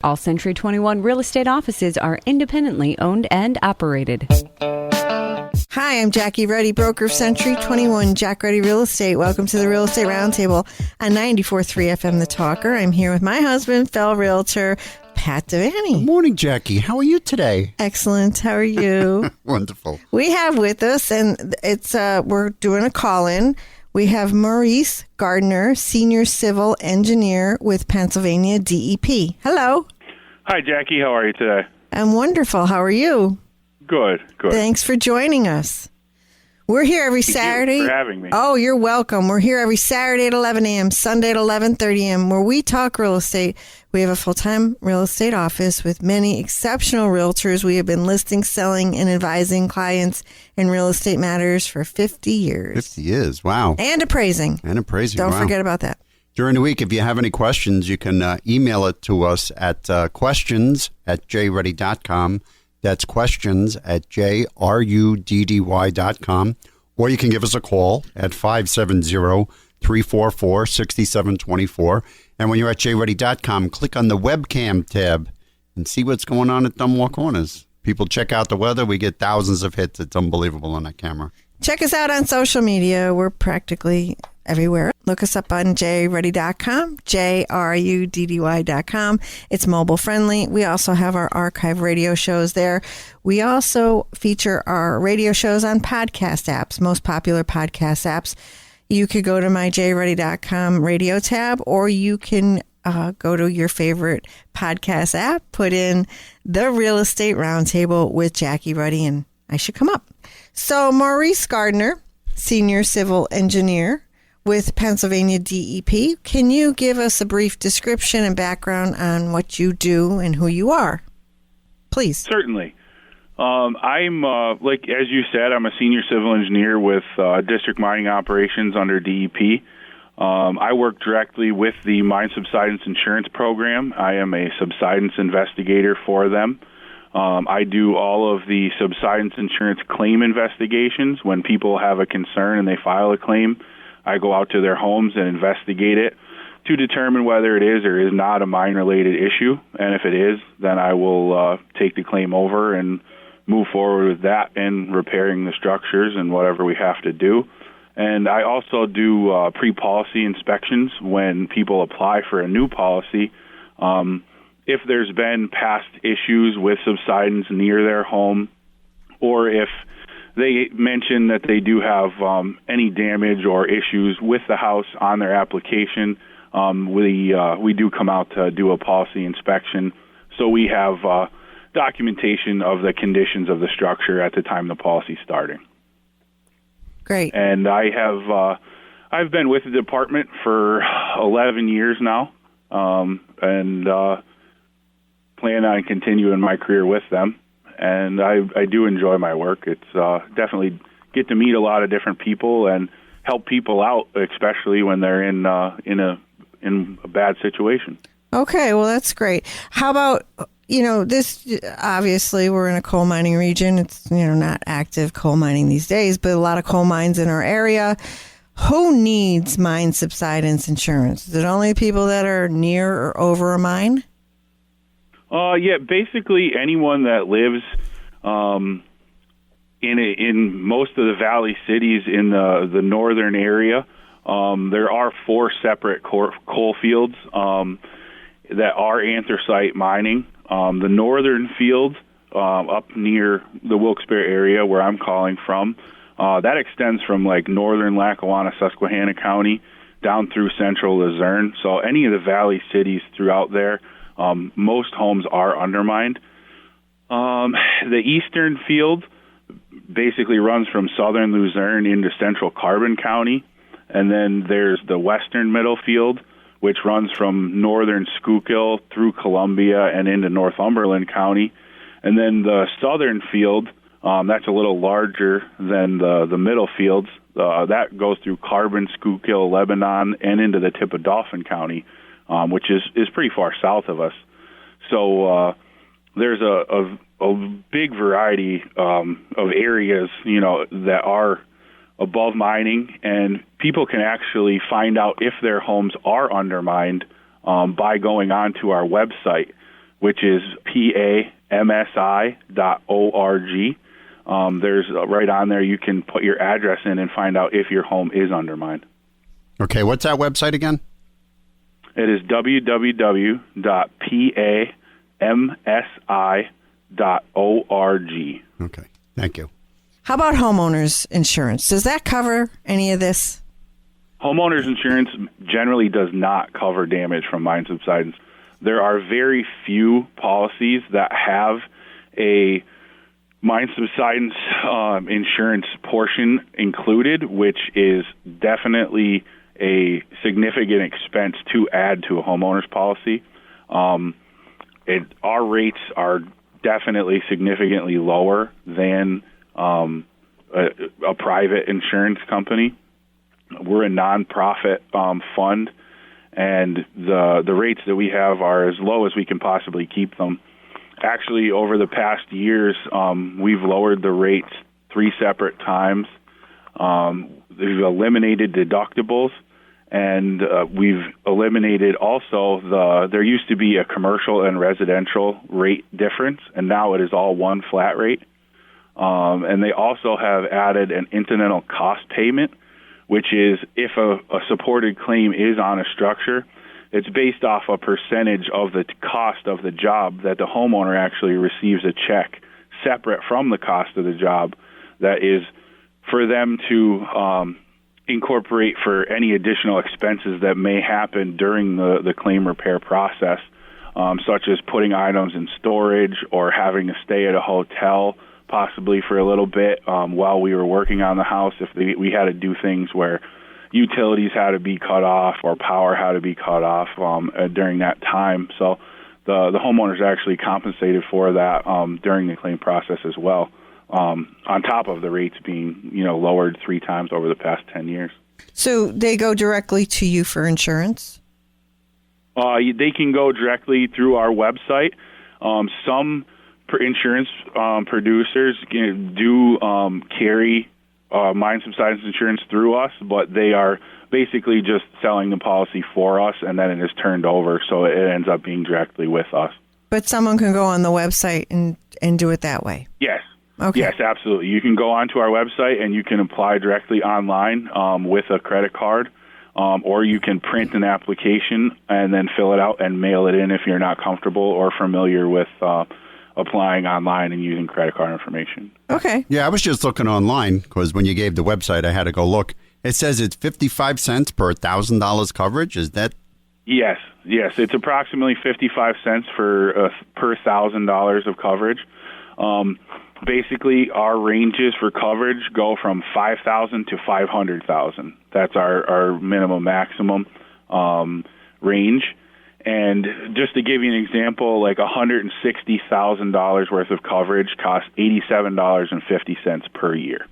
All Century 21 real estate offices are independently owned and operated. Hi, I'm Jackie Ruddy, broker of Century 21, Jack Ruddy Real Estate. Welcome to the Real Estate Roundtable on 94.3 FM The Talker. I'm here with my husband, fellow realtor, Pat Devaney. Good morning, Jackie. How are you today? Excellent. How are you? Wonderful. We have with us, and it's we're doing a call-in. We have Maurice Gardner, Senior Civil Engineer with Pennsylvania DEP. Hello. Hi, Jackie. How are you today? I'm wonderful. How are you? Good. Thanks for joining us. We're here every Saturday. Thank you for having me. Oh, you're welcome. We're here every Saturday at 11 a.m., Sunday at 11:30 a.m., where we talk real estate. We have a full-time real estate office with many exceptional realtors. We have been listing, selling, and advising clients in real estate matters for 50 years. 50 years. Wow. And appraising. Don't Don't forget about that. During the week, if you have any questions, you can email it to us at questions@jruddy.com. That's questions@jruddy.com. Or you can give us a call at 570-344-6724. And when you're at jruddy.com, click on the webcam tab and see what's going on at Dunmore Corners. People check out the weather. We get thousands of hits. It's unbelievable on that camera. Check us out on social media. We're practically everywhere. Look us up on jruddy.com, jruddy.com. It's mobile friendly. We also have our archive radio shows there. We also feature our radio shows on podcast apps, most popular podcast apps. You could go to my jruddy.com radio tab, or you can go to your favorite podcast app, put in the Real Estate Roundtable with Jackie Ruddy, and I should come up. So Maurice Gardner, Senior Civil Engineer with Pennsylvania DEP. Can you give us a brief description and background on what you do and who you are? Please. Certainly. I'm, like as you said, I'm a senior civil engineer with district mining operations under DEP. I work directly with the mine subsidence insurance program. I am a subsidence investigator for them. I do all of the subsidence insurance claim investigations. When people have a concern and they file a claim, I go out to their homes and investigate it to determine whether it is or is not a mine-related issue. And if it is, then I will take the claim over and move forward with that and repairing the structures and whatever we have to do. And I also do pre-policy inspections when people apply for a new policy. If there's been past issues with subsidence near their home, or if they mention that they do have any damage or issues with the house on their application, we do come out to do a policy inspection. So we have documentation of the conditions of the structure at the time the policy's starting. Great. And I've been with the department for 11 years now, and plan on continuing my career with them. And I do enjoy my work. It's definitely get to meet a lot of different people and help people out, especially when they're in a bad situation. Okay, well, that's great. How about, this, obviously we're in a coal mining region. It's, not active coal mining these days, but a lot of coal mines in our area. Who needs mine subsidence insurance? Is it only people that are near or over a mine? Yeah, basically anyone that lives in most of the valley cities in the northern area. There are 4 separate coal fields that are anthracite mining. The northern field up near the Wilkes-Barre area where I'm calling from, that extends from like northern Lackawanna, Susquehanna County down through central Luzerne. So any of the valley cities throughout there, most homes are undermined. The eastern field basically runs from southern Luzerne into central Carbon County, and then there's the western middle field, which runs from northern Schuylkill through Columbia and into Northumberland County. And then the southern field, that's a little larger than the middle fields. That goes through Carbon, Schuylkill, Lebanon, and into the tip of Dauphin County, which is pretty far south of us. So there's a big variety of areas, that are above mining, and people can actually find out if their homes are undermined by going onto our website, which is PAMSI.org. There's right on there you can put your address in and find out if your home is undermined. Okay, what's that website again? It is www.pamsi.org. Okay, thank you. How about homeowners insurance? Does that cover any of this? Homeowners insurance generally does not cover damage from mine subsidence. There are very few policies that have a mine subsidence insurance portion included, which is definitely a significant expense to add to a homeowner's policy. Our rates are definitely significantly lower than a private insurance company. We're a nonprofit fund, and the rates that we have are as low as we can possibly keep them. Actually, over the past years, we've lowered the rates 3 separate times. We've eliminated deductibles, and we've eliminated also there used to be a commercial and residential rate difference, and now it is all one flat rate. And they also have added an incidental cost payment, which is if a supported claim is on a structure, it's based off a percentage of the cost of the job that the homeowner actually receives a check separate from the cost of the job that is for them to incorporate for any additional expenses that may happen during the claim repair process, such as putting items in storage or having to stay at a hotel possibly for a little bit while we were working on the house. If we had to do things where utilities had to be cut off or power had to be cut off during that time. So the homeowners actually compensated for that during the claim process as well, on top of the rates being lowered 3 times over the past 10 years. So they go directly to you for insurance? They can go directly through our website. Some insurance producers do carry mine subsidence insurance through us, but they are basically just selling the policy for us, and then it is turned over, so it ends up being directly with us. But someone can go on the website and do it that way? Yes. Okay. Yes, absolutely. You can go onto our website and you can apply directly online with a credit card, or you can print an application and then fill it out and mail it in if you're not comfortable or familiar with applying online and using credit card information. Okay. Yeah, I was just looking online because when you gave the website, I had to go look. It says it's 55 cents per $1,000 coverage. Is that? Yes. It's approximately 55 cents for per $1,000 of coverage. Basically, our ranges for coverage go from $5,000 to $500,000. That's our minimum maximum range. And just to give you an example, like $160,000 worth of coverage costs $87.50 per year.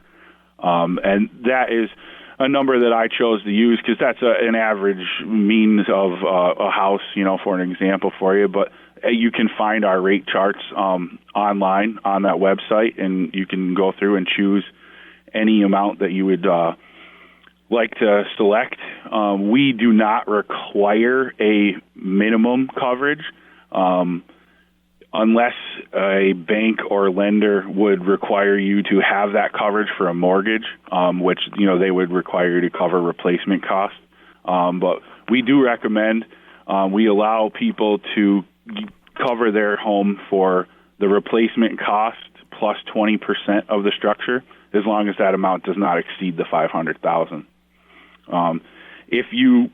And that is a number that I chose to use because that's an average means of a house, for an example for you. But you can find our rate charts online on that website, and you can go through and choose any amount that you would like to select. We do not require a minimum coverage unless a bank or lender would require you to have that coverage for a mortgage, which they would require you to cover replacement costs. But we do recommend we allow people to cover their home for the replacement cost plus 20% of the structure, as long as that amount does not exceed the $500,000. If you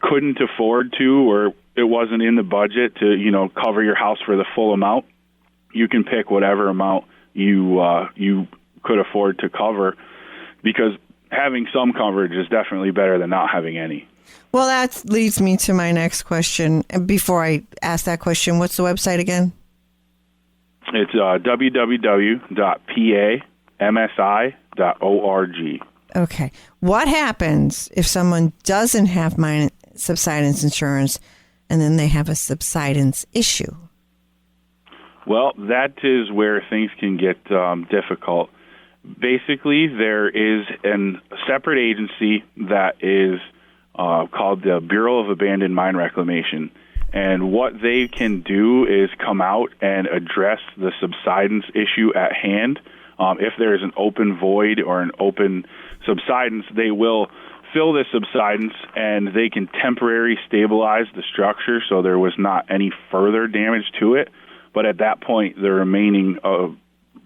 couldn't afford to, or it wasn't in the budget to, cover your house for the full amount, you can pick whatever amount you could afford to cover, because having some coverage is definitely better than not having any. Well, that leads me to my next question. Before I ask that question, what's the website again? It's www.pamsi.org. Okay. What happens if someone doesn't have mine subsidence insurance and then they have a subsidence issue? Well, that is where things can get difficult. Basically, there is a separate agency that is called the Bureau of Abandoned Mine Reclamation, And what they can do is come out and address the subsidence issue at hand. If there is an open void or an open subsidence, they will fill the subsidence, and they can temporarily stabilize the structure so there was not any further damage to it. But at that point, the remaining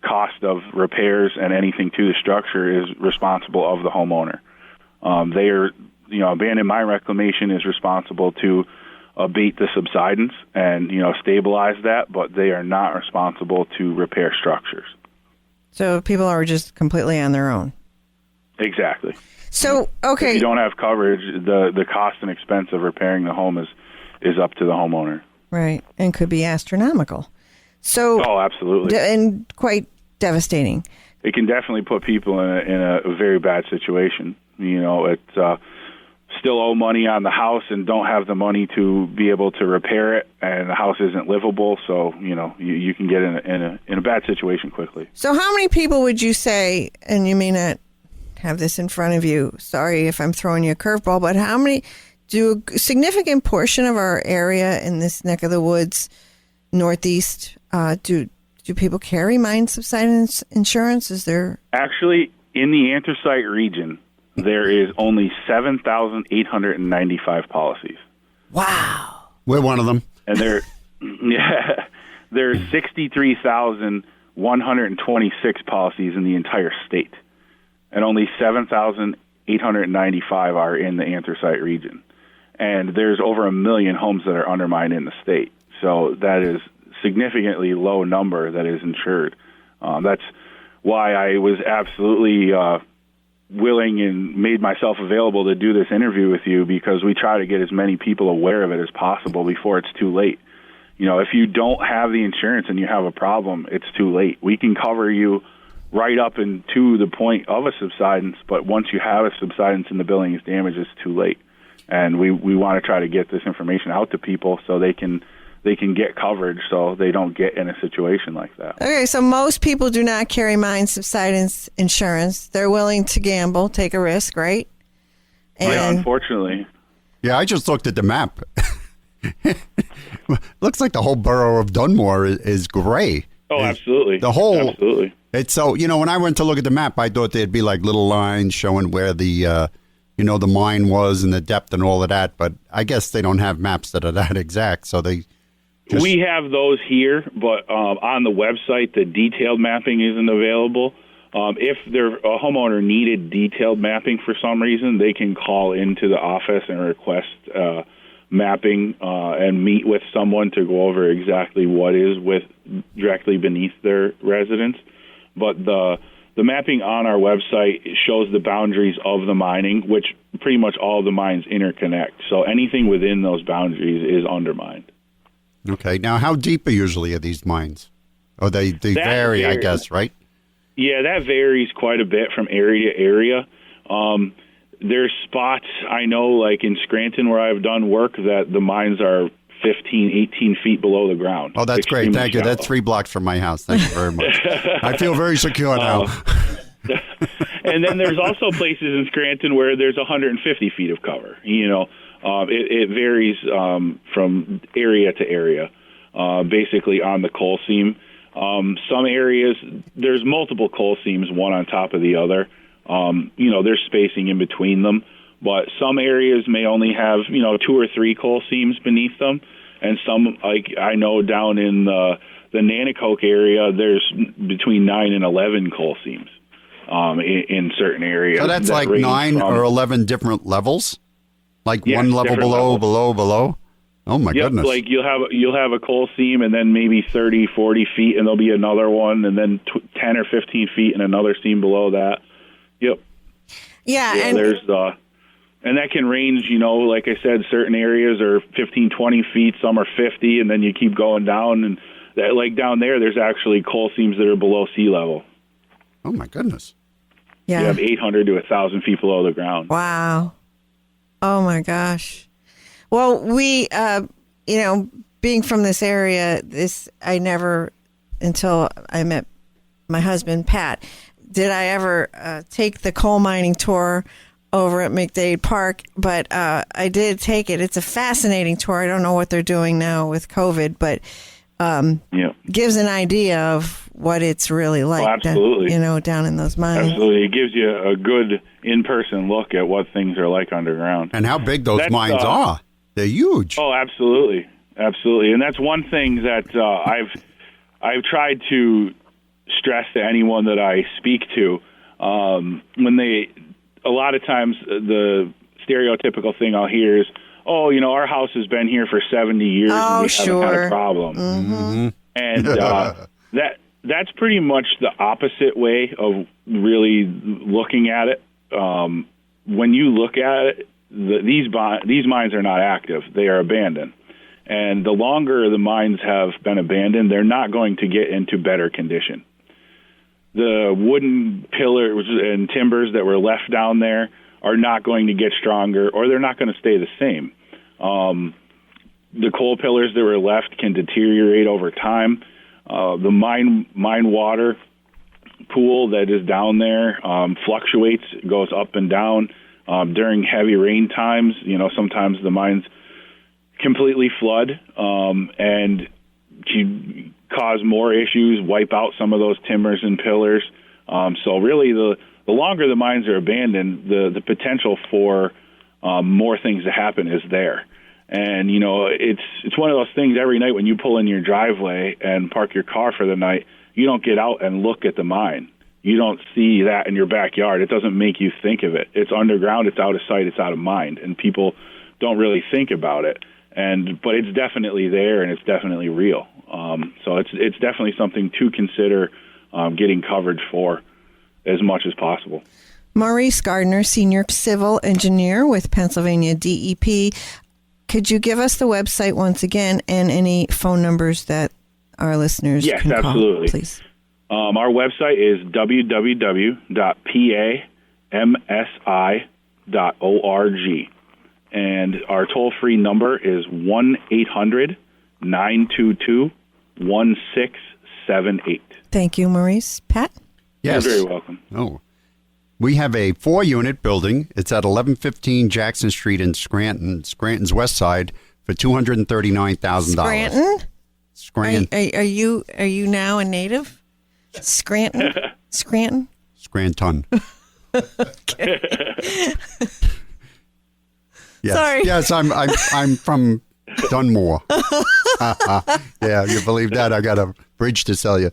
cost of repairs and anything to the structure is responsible of the homeowner. They are, abandoned mine reclamation is responsible to abate the subsidence and, stabilize that, but they are not responsible to repair structures. So people are just completely on their own. Exactly. So, okay. If you don't have coverage, the cost and expense of repairing the home is up to the homeowner. Right, and could be astronomical. So, oh, absolutely. And quite devastating. It can definitely put people in a very bad situation. It's still owe money on the house and don't have the money to be able to repair it, and the house isn't livable. So, you can get in a bad situation quickly. So how many people would you say, and you may not have this in front of you, sorry if I'm throwing you a curveball, but how many, do a significant portion of our area in this neck of the woods, Northeast, do people carry mine subsidence insurance? Is there? Actually, in the anthracite region, there is only 7,895 policies. Wow. We're one of them. And there's 63,126 policies in the entire state. And only 7,895 are in the anthracite region. And there's over 1 million homes that are undermined in the state. So that is significantly low number that is insured. That's why I was absolutely willing and made myself available to do this interview with you, because we try to get as many people aware of it as possible before it's too late. If you don't have the insurance and you have a problem, it's too late. We can cover you right up and to the point of a subsidence, but once you have a subsidence and the building is damaged, it's too late. And we want to try to get this information out to people so they can get coverage so they don't get in a situation like that. Okay, so most people do not carry mine subsidence insurance. They're willing to gamble, take a risk, right? Yeah, unfortunately. Yeah, I just looked at the map. Looks like the whole borough of Dunmore is gray. Oh, absolutely. Absolutely. It's so, when I went to look at the map, I thought there'd be like little lines showing where the the mine was and the depth and all of that. But I guess they don't have maps that are that exact. So we have those here, but on the website, the detailed mapping isn't available. If a homeowner needed detailed mapping for some reason, they can call into the office and request mapping and meet with someone to go over exactly what is directly beneath their residence. But the mapping on our website shows the boundaries of the mining, which pretty much all the mines interconnect. So anything within those boundaries is undermined. Okay. Now, how deep usually are these mines? Oh, they vary, I guess, right? Yeah, that varies quite a bit from area to area. There's spots, I know, like in Scranton where I've done work, that the mines are 15, 18 feet below the ground. Oh, that's great. Thank you. That's 3 blocks from my house. Thank you very much. I feel very secure now. And then there's also places in Scranton where there's 150 feet of cover. It varies from area to area, basically on the coal seam. Some areas, there's multiple coal seams, one on top of the other. There's spacing in between them. But some areas may only have, 2 or 3 coal seams beneath them. And some, like I know down in the Nanticoke area, there's between 9 and 11 coal seams in certain areas. So that's like 9 or 11 different levels? Like one level below? Oh, my goodness. Like you'll have a coal seam and then maybe 30, 40 feet, and there'll be another one, and then 10 or 15 feet and another seam below that. Yep. Yeah, and there's and that can range, like I said, certain areas are 15, 20 feet, some are 50, and then you keep going down. And like down there, there's actually coal seams that are below sea level. Oh, my goodness. Yeah. You have 800 to 1,000 feet below the ground. Wow. Oh, my gosh. Well, we, being from this area, I never, until I met my husband, Pat, did I ever take the coal mining tour over at McDade Park, but I did take it. It's a fascinating tour. I don't know what they're doing now with COVID, but gives an idea of what it's really like. Oh, absolutely. Down in those mines. Absolutely. It gives you a good in-person look at what things are like underground. And how big those mines are. They're huge. Oh, absolutely. Absolutely. And that's one thing that I've tried to stress to anyone that I speak to. A lot of times the stereotypical thing I'll hear is, our house has been here for 70 years and we haven't had a problem. Mm-hmm. And that's pretty much the opposite way of really looking at it. When you look at it, these mines are not active. They are abandoned. And the longer the mines have been abandoned, they're not going to get into better condition. The wooden pillars and timbers that were left down there are not going to get stronger, or they're not going to stay the same. The coal pillars that were left can deteriorate over time. The mine water pool that is down there fluctuates, goes up and down during heavy rain times. Sometimes the mines completely flood and can cause more issues, wipe out some of those timbers and pillars. So really, the longer the mines are abandoned, the potential for more things to happen is there. And it's one of those things. Every night when you pull in your driveway and park your car for the night, you don't get out and look at the mine. You don't see that in your backyard. It doesn't make you think of it. It's underground. It's out of sight. It's out of mind. And people don't really think about it. But it's definitely there, and it's definitely real. So it's definitely something to consider getting coverage for as much as possible. Maurice Gardner, Senior Civil Engineer with Pennsylvania DEP. Could you give us the website once again and any phone numbers that our listeners can call? Yes, absolutely. Please. Our website is www.pamsi.org. And our toll-free number is 1-800-922-1678. Thank you, Maurice. Pat? Yes. You're very welcome. Oh. We have a 4-unit building. It's at 1115 Jackson Street in Scranton, Scranton's west side, for $239,000. Scranton? Scranton. Are you now a native? Scranton? Scranton? Scranton. Yes. Sorry. Yes, I'm from Dunmore. Yeah, you believe that? I got a bridge to sell you.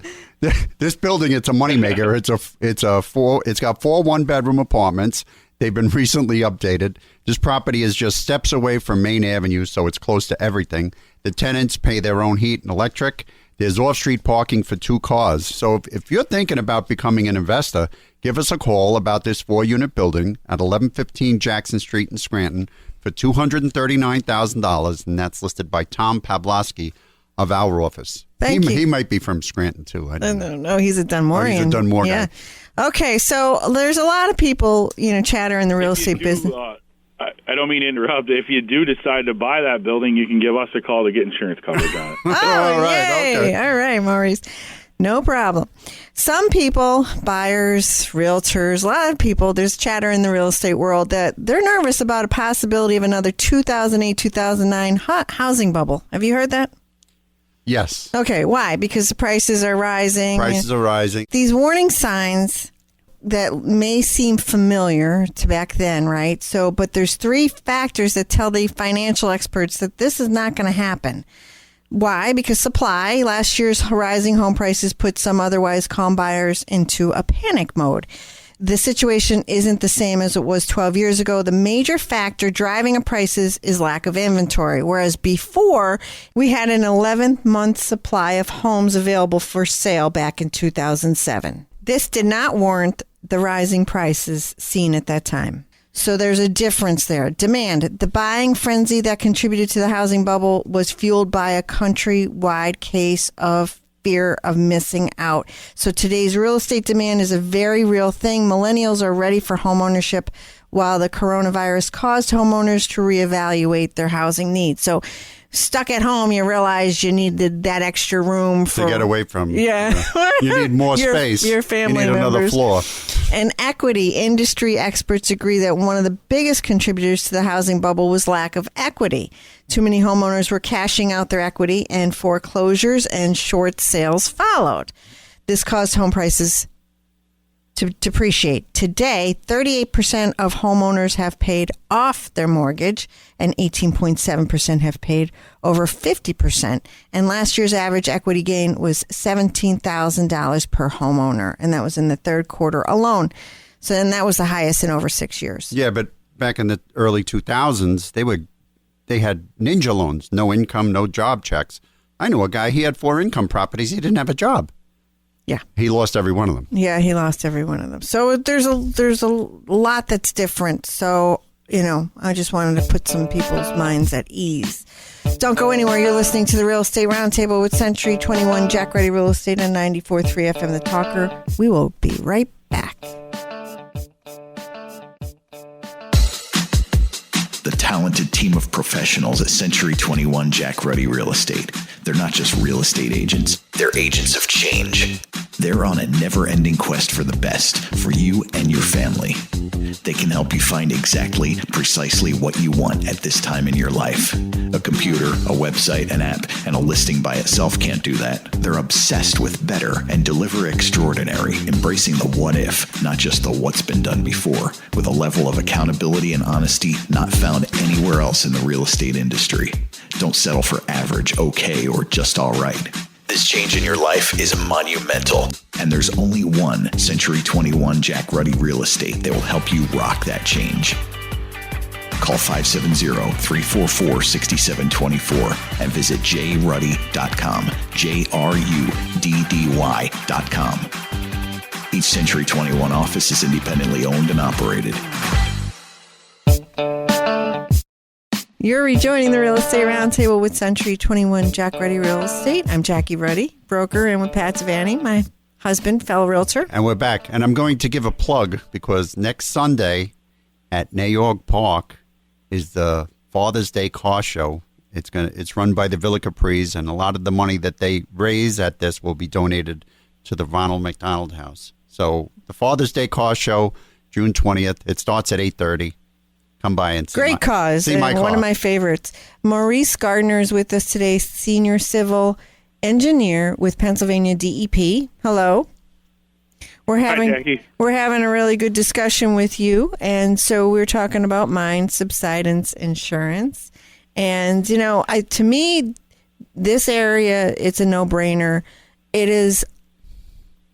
This building, it's a moneymaker. It's got 4 one-bedroom apartments. They've been recently updated. This property is just steps away from Main Avenue, so it's close to everything. The tenants pay their own heat and electric. There's off-street parking for 2 cars. So if you're thinking about becoming an investor, give us a call about this 4-unit building at 1115 Jackson Street in Scranton for $239,000, and that's listed by Tom Pawlowski of our office. Thank you. He might be from Scranton, too. I don't know. No, he's a Dunmorean. Oh, he's a Dunmore guy. Okay, so there's a lot of people, chatter in the real estate business. I don't mean to interrupt. If you do decide to buy that building, you can give us a call to get insurance coverage on it. All right, okay. All right, Maurice. No problem. Some people, buyers, realtors, a lot of people, there's chatter in the real estate world that they're nervous about a possibility of another 2008-2009 housing bubble. Have you heard that? Yes. Okay, why? Because the prices are rising. Prices are rising. These warning signs that may seem familiar to back then, right? But there's 3 factors that tell the financial experts that this is not going to happen. Why? Because supply. Last year's rising home prices put some otherwise calm buyers into a panic mode. The situation isn't the same as it was 12 years ago. The major factor driving up prices is lack of inventory, whereas before we had an 11-month supply of homes available for sale back in 2007. This did not warrant the rising prices seen at that time. So there's a difference there. Demand. The buying frenzy that contributed to the housing bubble was fueled by a countrywide case of fear of missing out. So today's real estate demand is a very real thing. Millennials are ready for home ownership, while the coronavirus caused homeowners to reevaluate their housing needs. So stuck at home, you realized you needed that extra room to get away from. Yeah. You need more space. Your family you need members. another floor. And equity. Industry experts agree that one of the biggest contributors to the housing bubble was lack of equity. Too many homeowners were cashing out their equity, and foreclosures and short sales followed. This caused home prices to depreciate. Today, 38% of homeowners have paid off their mortgage and 18.7% have paid over 50%. And last year's average equity gain was $17,000 per homeowner. And that was in the third quarter alone. So then that was the highest in over 6 years. Yeah, but back in the early 2000s, they had ninja loans, no income, no job checks. I knew a guy, he had 4 income properties. He didn't have a job. Yeah. He lost every one of them. Yeah, he lost every one of them. So there's a lot that's different. So, I just wanted to put some people's minds at ease. Don't go anywhere. You're listening to the Real Estate Roundtable with Century 21 Jack Ruddy Real Estate on 94.3 FM The Talker. We will be right back. The talented team of professionals at Century 21 Jack Ruddy Real Estate. They're not just real estate agents, they're agents of change. They're on a never-ending quest for the best for you and your family. They can help you find precisely what you want at this time in your life. A computer, a website, an app, and a listing by itself can't do that. They're obsessed with better and deliver extraordinary, embracing the what if, not just the what's been done before, with a level of accountability and honesty not found anywhere else in the real estate industry. Don't settle for average, okay, or just all right. This change in your life is monumental, and there's only one Century 21 Jack Ruddy Real Estate that will help you rock that change. Call 570-344-6724 and visit jruddy.com, JRUDDY.com. Each Century 21 office is independently owned and operated. You're rejoining the Real Estate Roundtable with Century 21 Jack Ruddy Real Estate. I'm Jackie Ruddy, broker, and with Pat Zavani, my husband, fellow realtor. And we're back. And I'm going to give a plug because next Sunday at Nayorg Park is the Father's Day car show. It's run by the Villa Capri's, and a lot of the money that they raise at this will be donated to the Ronald McDonald House. So the Father's Day car show, June 20th. It starts at 8:30. Come by and see Great cause. See my car. One of my favorites. Maurice Gardner is with us today, senior civil engineer with Pennsylvania DEP. Hello. We're having a really good discussion with you, and so we're talking about mine subsidence insurance. And to me, this area, it's a no-brainer. It is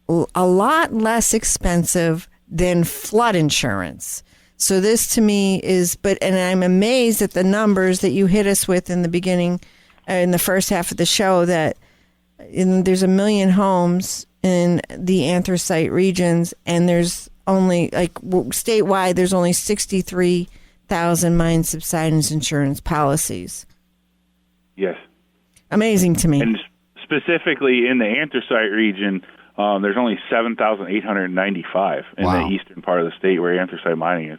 a lot less expensive than flood insurance. So this to me and I'm amazed at the numbers that you hit us with in the beginning, in the first half of the show, that there's 1 million homes in the anthracite regions, and there's only, statewide, there's only 63,000 mine subsidence insurance policies. Yes. Amazing to me. And specifically in the anthracite region, there's only 7,895 in the eastern part of the state where anthracite mining is.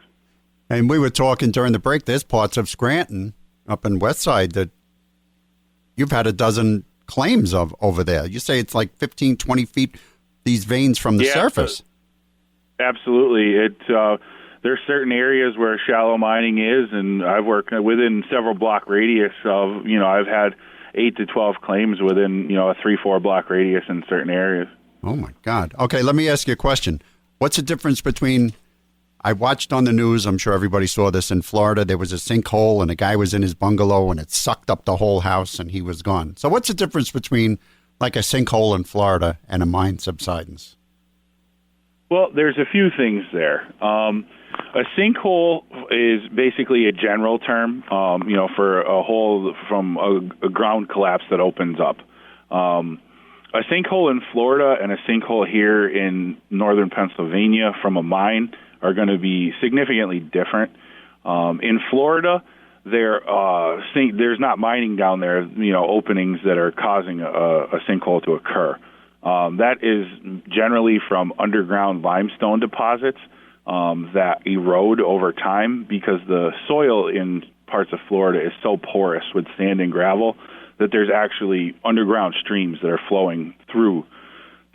And we were talking during the break, there's parts of Scranton up in West Side that you've had a dozen claims of over there. You say it's like 15, 20 feet, these veins from the surface. Absolutely. There's certain areas where shallow mining is, and I've worked within several block radius of, I've had 8 to 12 claims within, a 3-4 block radius in certain areas. Oh, my God. Okay, let me ask you a question. What's the difference between, I watched on the news, I'm sure everybody saw this, in Florida, there was a sinkhole and a guy was in his bungalow and it sucked up the whole house and he was gone. So what's the difference between like a sinkhole in Florida and a mine subsidence? Well, there's a few things there. A sinkhole is basically a general term, for a hole from a ground collapse that opens up. A sinkhole in Florida and a sinkhole here in northern Pennsylvania from a mine are going to be significantly different. In Florida, there's not mining down there, openings that are causing a sinkhole to occur. That is generally from underground limestone deposits that erode over time because the soil in parts of Florida is so porous with sand and gravel that there's actually underground streams that are flowing through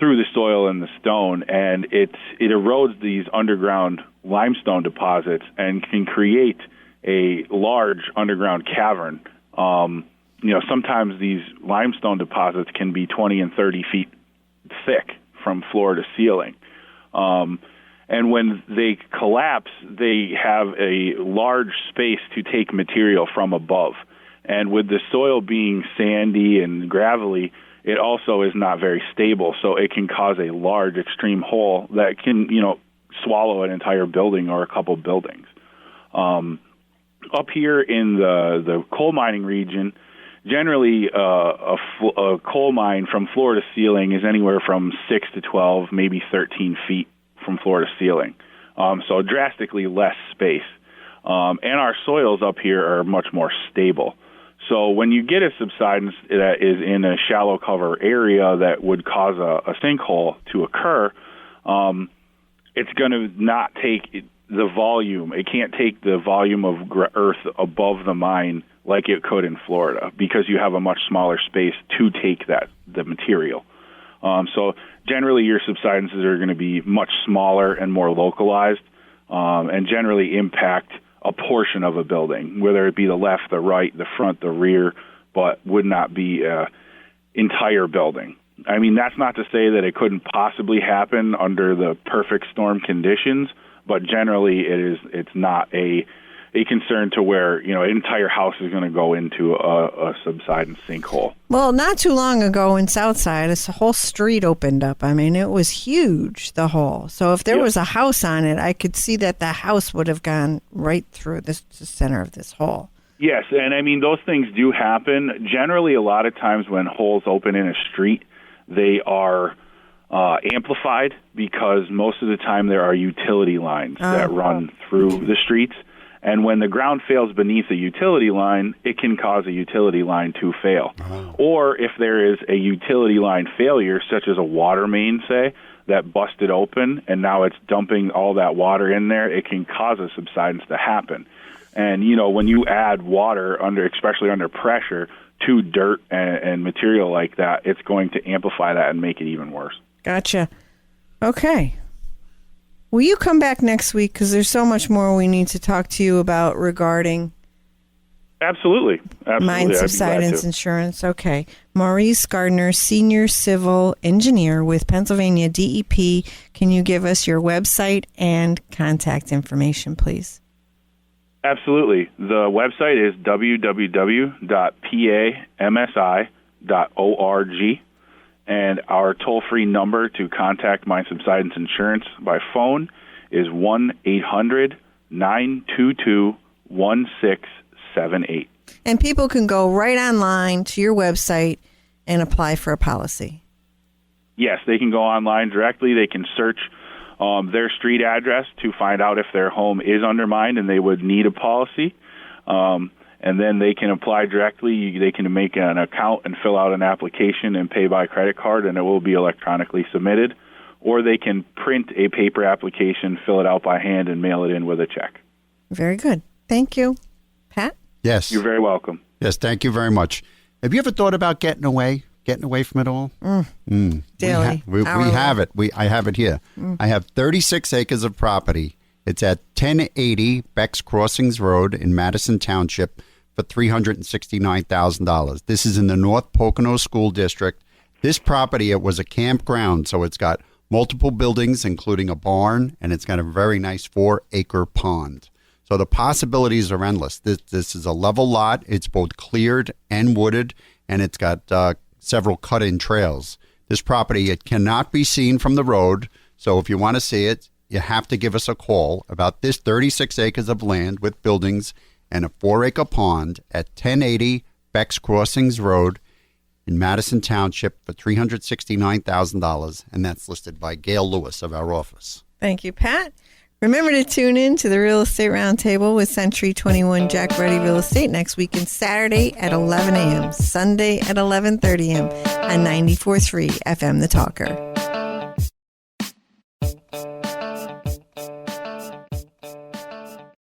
through the soil and the stone, and it erodes these underground limestone deposits and can create a large underground cavern. Sometimes these limestone deposits can be 20 and 30 feet thick from floor to ceiling. And when they collapse, they have a large space to take material from above. And with the soil being sandy and gravelly, it also is not very stable, so it can cause a large extreme hole that can, swallow an entire building or a couple buildings. Up here in the coal mining region, generally a coal mine from floor to ceiling is anywhere from 6 to 12, maybe 13 feet from floor to ceiling, so drastically less space. And our soils up here are much more stable. So when you get a subsidence that is in a shallow cover area that would cause a sinkhole to occur, it's going to not take the volume. It can't take the volume of earth above the mine like it could in Florida because you have a much smaller space to take the material. So generally your subsidences are going to be much smaller and more localized, and generally impact a portion of a building, whether it be the left, the right, the front, the rear, but would not be an entire building. I mean, that's not to say that it couldn't possibly happen under the perfect storm conditions, but generally it's not a concern to where, an entire house is going to go into a subsidence sinkhole. Well, not too long ago in Southside, a whole street opened up. I mean, it was huge, the hole. So if there was a house on it, I could see that the house would have gone right through the center of this hole. Yes, and I mean, those things do happen. Generally, a lot of times when holes open in a street, they are amplified because most of the time there are utility lines that run through the streets. And when the ground fails beneath a utility line, it can cause a utility line to fail. Oh. Or if there is a utility line failure, such as a water main, say, that busted open and now it's dumping all that water in there, it can cause a subsidence to happen. And, when you add water, especially under pressure, to dirt and material like that, it's going to amplify that and make it even worse. Gotcha. Okay. Will you come back next week? Because there's so much more we need to talk to you about regarding Absolutely. mine subsidence insurance. Okay. Maurice Gardner, Senior Civil Engineer with Pennsylvania DEP. Can you give us your website and contact information, please? Absolutely. The website is www.pamsi.org. And our toll-free number to contact Mine Subsidence Insurance by phone is 1-800-922-1678. And people can go right online to your website and apply for a policy. Yes, they can go online directly. They can search their street address to find out if their home is undermined and they would need a policy. And then they can apply directly. They can make an account and fill out an application and pay by credit card, and it will be electronically submitted. Or they can print a paper application, fill it out by hand, and mail it in with a check. Very good. Thank you. Pat? Yes. You're very welcome. Yes, thank you very much. Have you ever thought about getting away from it all? Daily. We have it. I have it here. I have 36 acres of property. It's at 1080 Beck's Crossings Road in Madison Township for $369,000. This is in the North Pocono School District. This property, it was a campground, so it's got multiple buildings, including a barn, and it's got a very nice 4-acre pond. So the possibilities are endless. This is a level lot. It's both cleared and wooded, and it's got several cut-in trails. This property, it cannot be seen from the road, so if you want to see it, you have to give us a call about this 36 acres of land with buildings and a 4-acre pond at 1080 Beck's Crossings Road in Madison Township for $369,000, and that's listed by Gail Lewis of our office. Thank you, Pat. Remember to tune in to the Real Estate Roundtable with Century 21 Jack Ruddy Real Estate next weekend, Saturday at 11 a.m., Sunday at 11:30 a.m. on 94.3 FM The Talker.